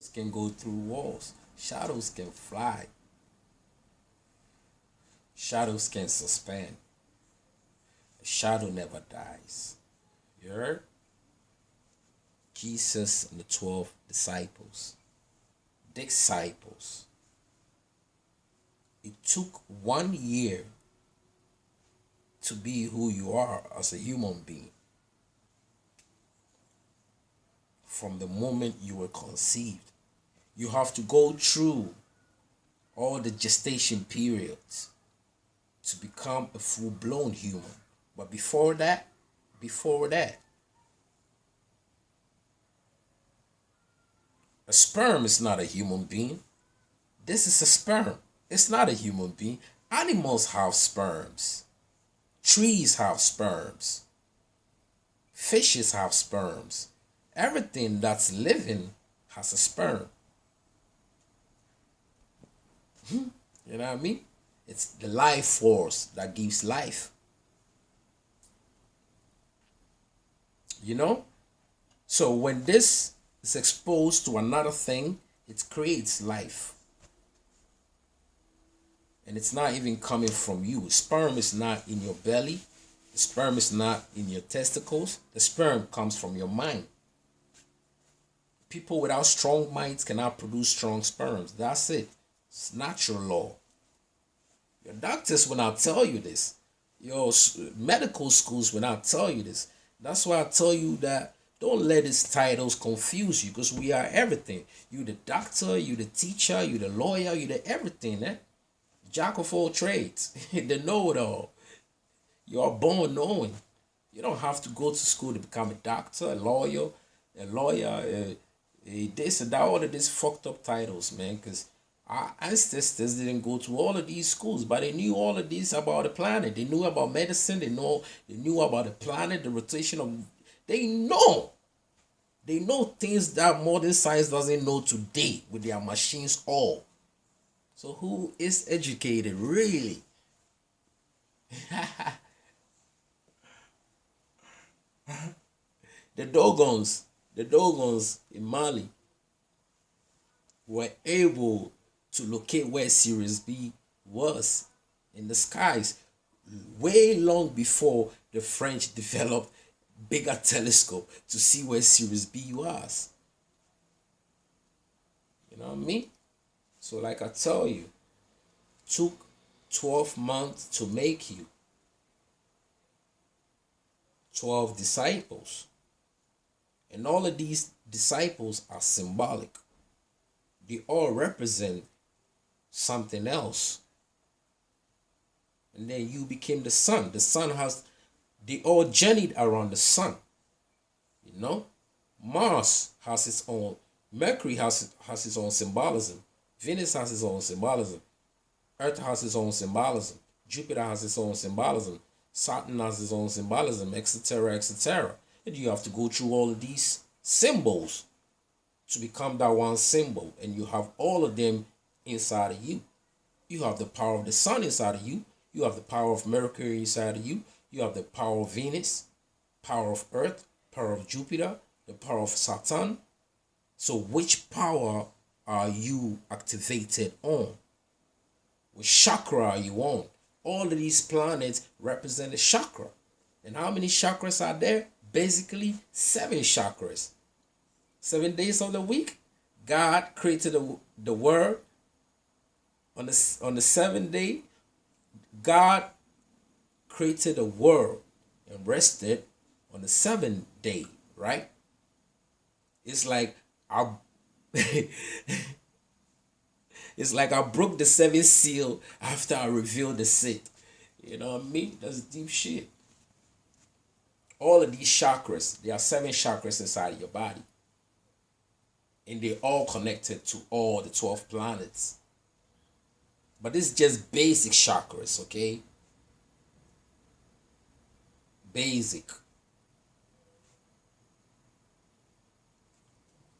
can go through walls. Shadows can fly. Shadows can suspend. A shadow never dies. You heard? Jesus and the 12 disciples. Disciples. It took 1 year to be who you are as a human being. From the moment you were conceived, you have to go through all the gestation periods to become a full-blown human. But before that, a sperm is not a human being. This is a sperm. It's not a human being. Animals have sperms. Trees have sperms. Fishes have sperms. Everything that's living has a sperm. You know what I mean? It's the life force that gives life. You know? So when this is exposed to another thing, it creates life. And it's not even coming from you. Sperm is not in your belly. The sperm is not in your testicles. The sperm comes from your mind. People without strong minds cannot produce strong sperms. That's it. It's natural law. Your doctors will not tell you this. Your medical schools will not tell you this. That's why I tell you that don't let these titles confuse you, because we are everything. You the doctor, you the teacher, you the lawyer, you the everything, eh? Jack of all trades, the know-it-all. You are born knowing. You don't have to go to school to become a doctor, a lawyer, this and that, all of these fucked up titles, man. Because our ancestors didn't go to all of these schools, but they knew all of these about the planet. They knew about medicine. They knew about the planet, the rotation of. They know. They know things that modern science doesn't know today with their machines all. So who is educated really? the Dogons in Mali were able to locate where Sirius B was in the skies way long before the French developed bigger telescope to see where Sirius B was. You know what I mean? So like I tell you, took 12 months to make you. 12 disciples. And all of these disciples are symbolic. They all represent something else. And then you became the sun. They all journeyed around the sun. You know? Mars has its own, Mercury has its own symbolism. Venus has its own symbolism. Earth has its own symbolism. Jupiter has its own symbolism. Saturn has its own symbolism, etc., etc. And you have to go through all of these symbols to become that one symbol. And you have all of them inside of you. You have the power of the sun inside of you. You have the power of Mercury inside of you. You have the power of Venus, power of Earth, power of Jupiter, the power of Saturn. So which power are you activated on? Which chakra are you on? All of these planets represent a chakra. And how many chakras are there? Basically, 7 chakras. 7 days of the week, God created the world. On the 7th day, God created the world and rested on the 7th day, right? It's like it's like I broke the 7th seal after I revealed the 6th. You know what I mean? That's deep shit. All of these chakras, there are 7 chakras inside of your body. And they're all connected to all the 12 planets. But this is just basic chakras, okay? Basic.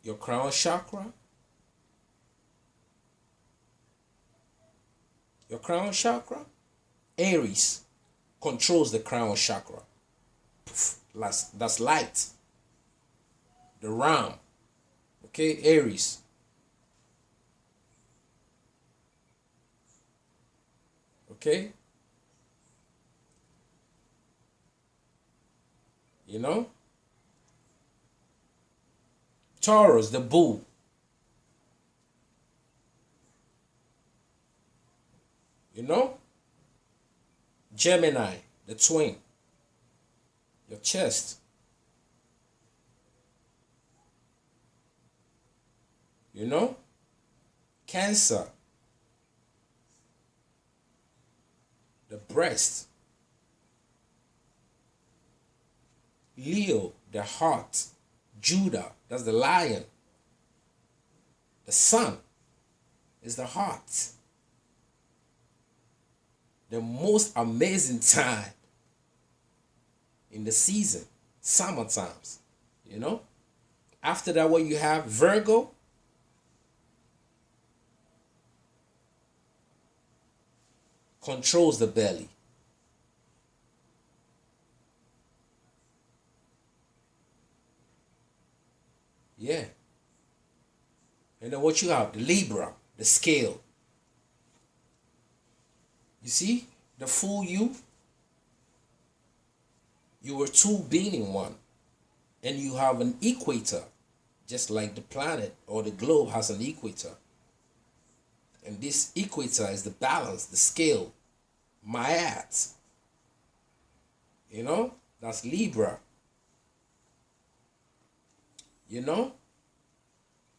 Your crown chakra. Your crown chakra. Aries controls the crown chakra. That's light. The Ram. Okay, Aries. Okay? You know? Taurus, the bull. You know? Gemini, the twin. Your chest. You know? Cancer, the breast. Leo, the heart. Judah, that's the lion. The sun is the heart. The most amazing time in the season, summer times, you know. After that, what you have, Virgo, controls the belly. Yeah. And then what you have, the Libra, the scale. You see, the full you were two being in one. And you have an equator, just like the planet or the globe has an equator. And this equator is the balance, the scale, Mayat. You know, that's Libra. You know,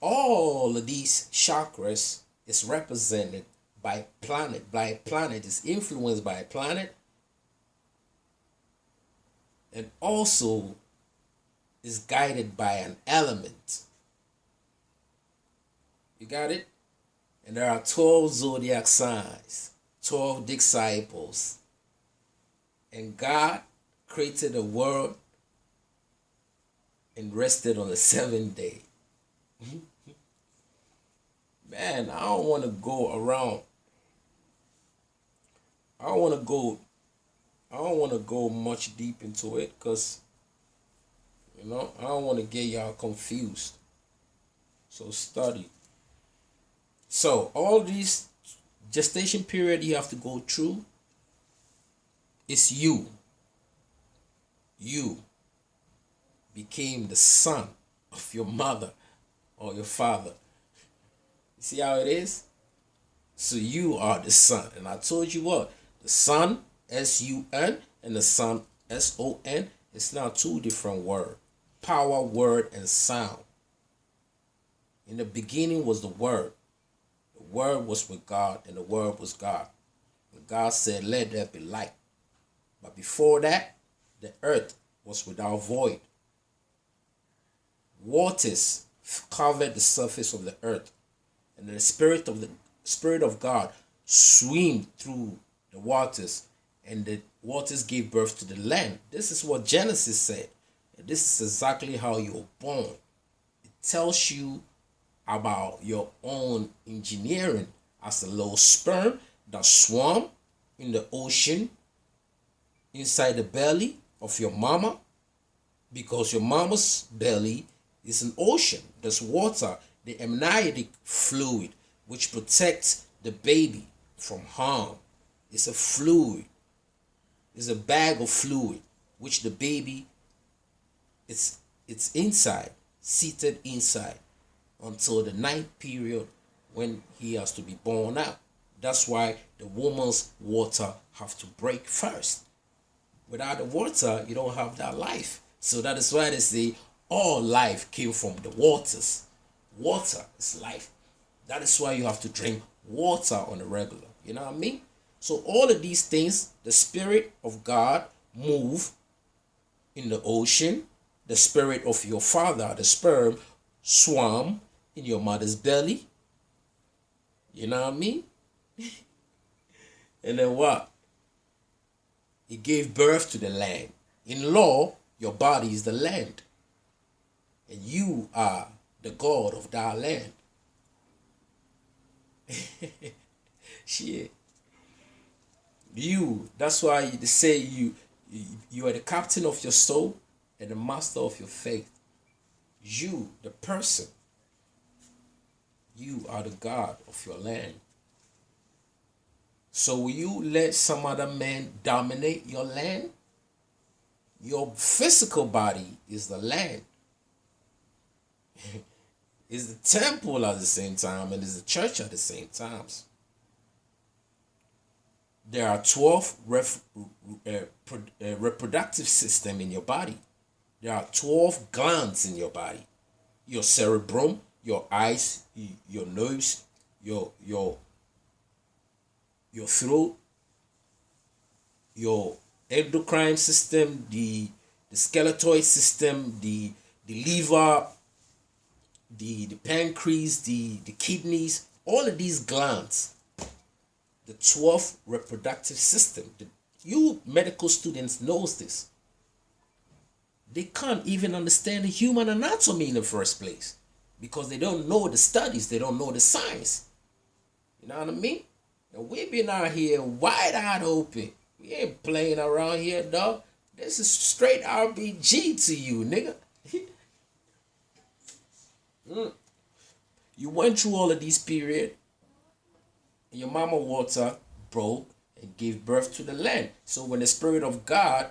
all of these chakras is represented by planet. By planet is influenced by a planet, and also is guided by an element. You got it? And there are 12 zodiac signs, 12 disciples. And God created the world and rested on the seventh day. Man, I don't want to go around. I don't want to go much deep into it because, you know, I don't want to get y'all confused. So study. So all these gestation period you have to go through is you. You became the son of your mother or your father. You see how it is? So you are the son. And I told you what? The son, S-U-N, and the son, S-O-N, it's now two different words. Power, word, and sound. In the beginning was the word. The word was with God, and the word was God. And God said, let there be light. But before that, the earth was without void. Waters covered the surface of the earth, and the Spirit of God swam through the waters, and the waters gave birth to the land. This is what Genesis said. And this is exactly how you're born. It tells you about your own engineering as a little sperm that swam in the ocean inside the belly of your mama, because your mama's belly is an ocean. There's water, the amniotic fluid, which protects the baby from harm. It's a fluid. It's a bag of fluid, which the baby, it's inside, seated inside, until the ninth period when he has to be born out. That's why the woman's water have to break first. Without the water, you don't have that life. So that is why they say all life came from the waters. Water is life. That is why you have to drink water on a regular. You know what I mean? So all of these things, the Spirit of God move in the ocean. The spirit of your father, the sperm, swam in your mother's belly. You know what I mean? And then what? It gave birth to the land. In law, your body is the land. And you are the God of that land. Shit. You, that's why they say you are the captain of your soul and the master of your faith. You, the person, you are the God of your land. So will you let some other man dominate your land? Your physical body is the land, is the temple at the same time, and is the church at the same times. There are 12 reproductive system in your body. There are 12 glands in your body. Your cerebrum, your eyes, your nerves, your throat, your endocrine system, the skeletal system, the liver, the pancreas, the kidneys, all of these glands, the 12th reproductive system. You medical students knows this. They can't even understand the human anatomy in the first place because they don't know the studies, they don't know the science. You know what I mean? And we been out here wide eyed open. We ain't playing around here, dog. This is straight RBG to you, nigga. You went through all of these period, and your mama water broke and gave birth to the land. So when the Spirit of God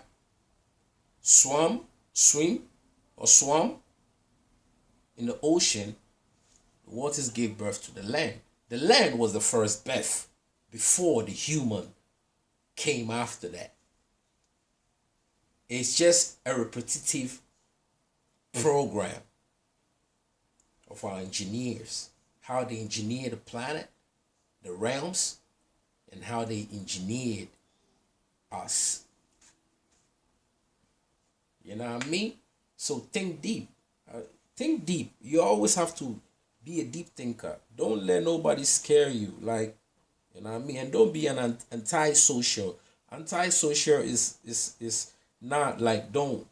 swam in the ocean, the waters gave birth to the land. The land was the first birth before the human came after that. It's just a repetitive program of our engineers, how they engineered the planet, the realms, and how they engineered us. You know what I mean? So think deep. Think deep. You always have to be a deep thinker. Don't let nobody scare you. Like, you know what I mean? And don't be an antisocial. Antisocial is not like, don't.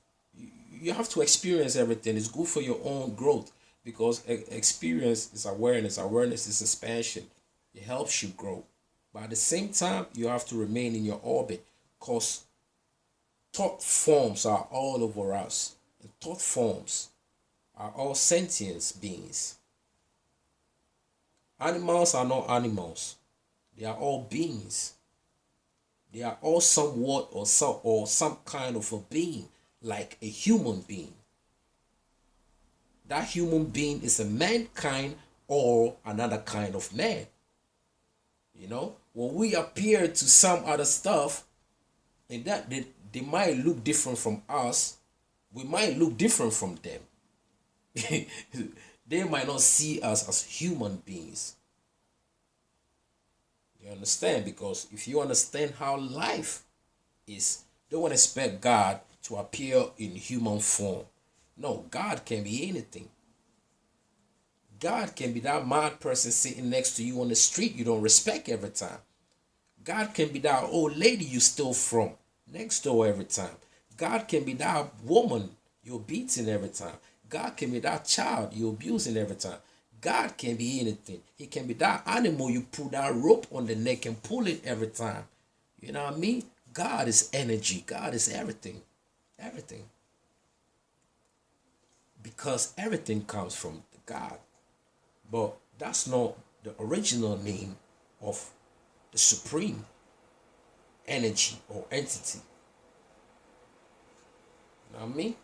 You have to experience everything. It's good for your own growth because experience is awareness. Awareness is expansion. It helps you grow. But at the same time, you have to remain in your orbit because thought forms are all over us. And thought forms are all sentient beings. Animals are not animals. They are all beings. They are all somewhat or some kind of a being, like a human being. That human being is a mankind or another kind of man. You know, when we appear to some other stuff, and that they might look different from us, we might look different from them. They might not see us as human beings. You understand? Because if you understand how life is, don't expect God to appear in human form. No, God can be anything. God can be that mad person sitting next to you on the street you don't respect every time. God can be that old lady you steal from next door every time. God can be that woman you're beating every time. God can be that child you're abusing every time. God can be anything. He can be that animal you pull that rope on the neck and pull it every time. You know what I mean? God is energy. God is everything. Everything. Because everything comes from God. But that's not the original name of the supreme energy or entity. You know what I mean?